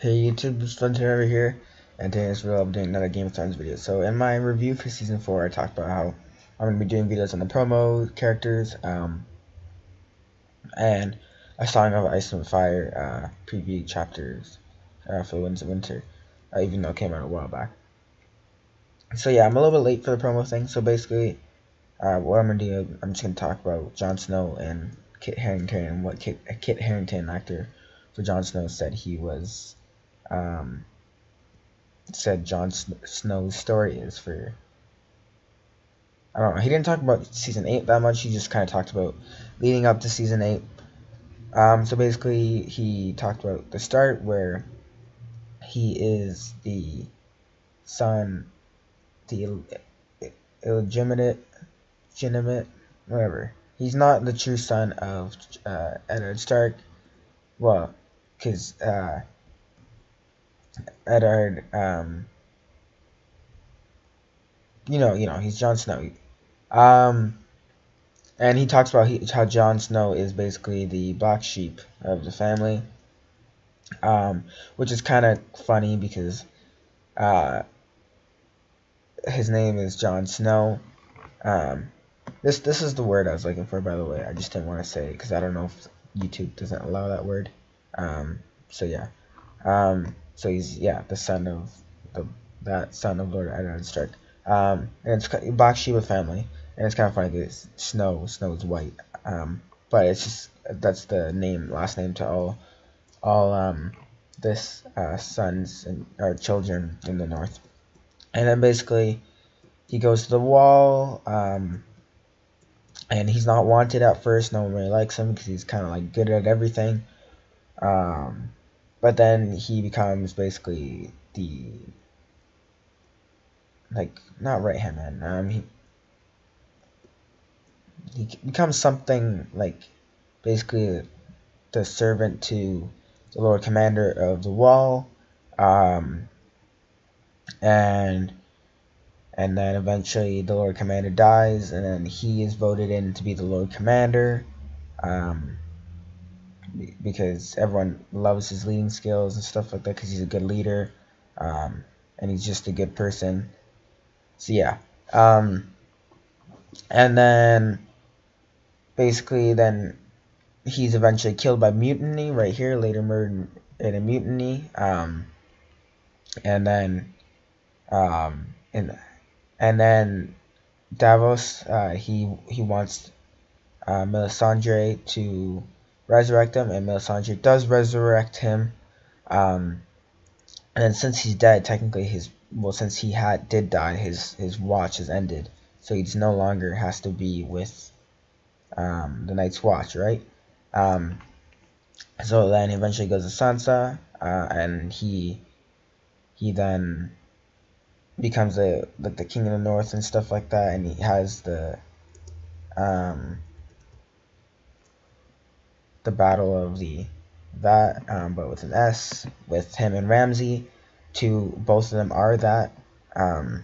Hey YouTube, it's Fun over here, and today is real updating another Game of Thrones video. So in my review for Season 4, I talked about how I'm going to be doing videos on the promo characters, and a Song of Ice and Fire preview chapters for the Winds of Winter, even though it came out a while back. So yeah, I'm a little bit late for the promo thing, so basically what I'm going to do, I'm just going to talk about Jon Snow and Kit Harington, and what Kit Harington, actor for Jon Snow, said he was... said Jon Snow's story is for... I don't know, he didn't talk about Season 8 that much, he just kind of talked about leading up to Season 8. So basically, he talked about the start, where he is the son, the illegitimate, whatever. He's not the true son of Eddard Stark, well, because Eddard, you know, he's Jon Snow. And he talks about how Jon Snow is basically the black sheep of the family, which is kind of funny because his name is Jon Snow. This is the word I was looking for, by the way. I just didn't want to say it because I don't know if YouTube doesn't allow that word. So yeah. So he's the son of that son of Lord Eddard Stark. And it's black sheep of family, and it's kind of funny because Snow is white. But it's just that's the last name to all this sons or children in the north. And then basically he goes to the wall, and he's not wanted at first. No one really likes him because he's kind of like good at everything. But then he becomes basically the, like, not right hand man. He becomes something like basically the servant to the Lord Commander of the Wall, and then eventually the Lord Commander dies, and then he is voted in to be the Lord Commander, because everyone loves his leading skills and stuff like that, because he's a good leader, and he's just a good person. So yeah, and then basically then he's eventually killed by mutiny right here, later murdered in a mutiny, and then Davos, he wants Melisandre to resurrect him, and Melisandre does resurrect him. And then since he's dead, technically since he did die, his watch has ended, so he just no longer has to be with the Night's Watch, right? So then he eventually goes to Sansa, and he then becomes the king of the north and stuff like that, and he has the battle of that, but with an S, with him and Ramsay. Both of them are that, and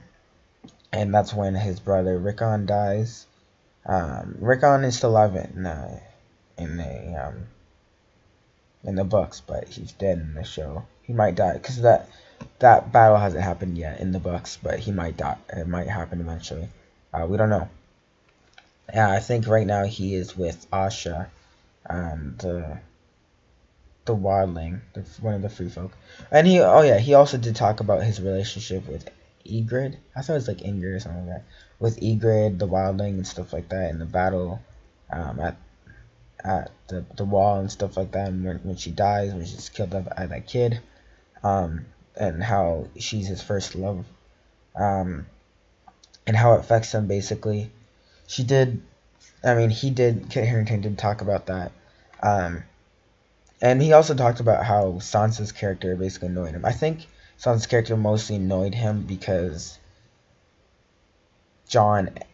that's when his brother Rickon dies. Rickon is still alive in the books, but he's dead in the show. He might die because that battle hasn't happened yet in the books, but he might die. It might happen eventually. We don't know. I think right now he is with Asha, the wildling, one of the free folk. And he also did talk about his relationship with Ygritte. I thought it was like Ingrid or something like that. With Ygritte, the wildling, and stuff like that, in the battle at the wall and stuff like that, and when she dies, when she's killed by that kid, and how she's his first love, and how it affects him basically. Kit Harington did talk about that, and he also talked about how Sansa's character basically annoyed him. I think Sansa's character mostly annoyed him because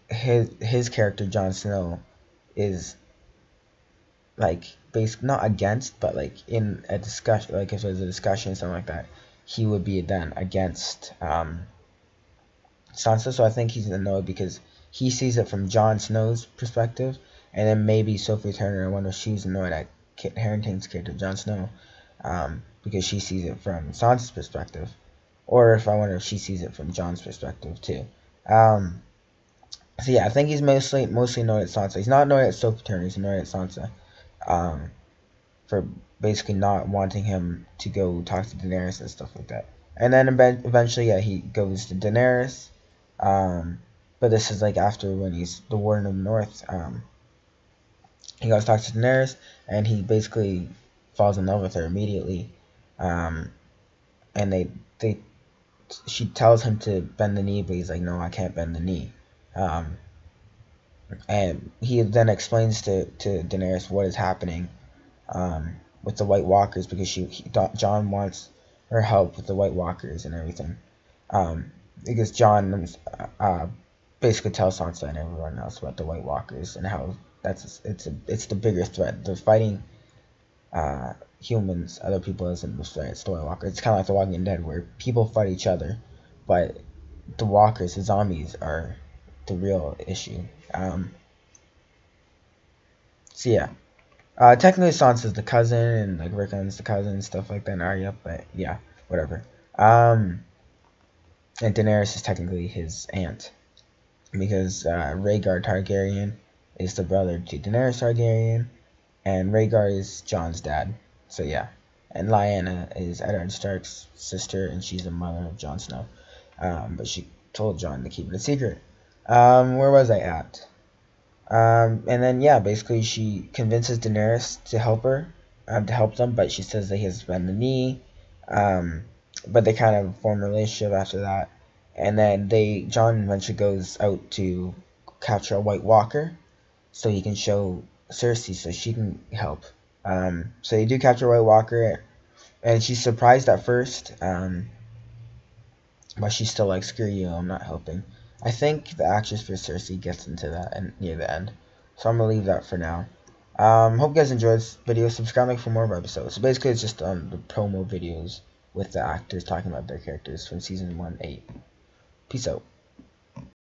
his character Jon Snow is like not against, but like in a discussion, like if there's a discussion or something like that, he would be then against Sansa. So I think he's annoyed because he sees it from Jon Snow's perspective, and then maybe Sophie Turner, I wonder if she was annoyed at Kit Harington's character Jon Snow, because she sees it from Sansa's perspective, or if I wonder if she sees it from Jon's perspective too. So yeah, I think he's mostly annoyed at Sansa. He's not annoyed at Soap Turner. He's annoyed at Sansa, for basically not wanting him to go talk to Daenerys and stuff like that. And then eventually, yeah, he goes to Daenerys. But this is like after when he's the Warden of the North. He goes to talk to Daenerys, and he basically falls in love with her immediately. And she tells him to bend the knee, but he's like, no, I can't bend the knee. And he then explains to Daenerys what is happening with the White Walkers, because Jon wants her help with the White Walkers and everything. Because Jon basically tells Sansa and everyone else about the White Walkers and how it's the bigger threat. They're fighting humans, other people isn't the threat. It's the White Walkers. It's kind of like The Walking Dead, where people fight each other, but the walkers, the zombies, are the real issue. So yeah, technically Sansa's the cousin, and like Rickon's the cousin and stuff like that, and Arya, but yeah, whatever. And Daenerys is technically his aunt, because Rhaegar Targaryen is the brother to Daenerys Targaryen, and Rhaegar is Jon's dad. So yeah, and Lyanna is Eddard Stark's sister, and she's the mother of Jon Snow. But she told Jon to keep it a secret. Where was I at? And then yeah, basically she convinces Daenerys to help her, to help them, but she says that he has to bend the knee. But they kind of form a relationship after that, and then Jon eventually goes out to capture a White Walker, so he can show Cersei so she can help. So they do capture White Walker, and she's surprised at first, but she's still like, screw you, I'm not helping. I think the actress for Cersei gets into that and near the end, so I'm gonna leave that for now. Hope you guys enjoyed this video. Subscribe for more episodes. So basically, it's just the promo videos with the actors talking about their characters from season 1-8. Peace out.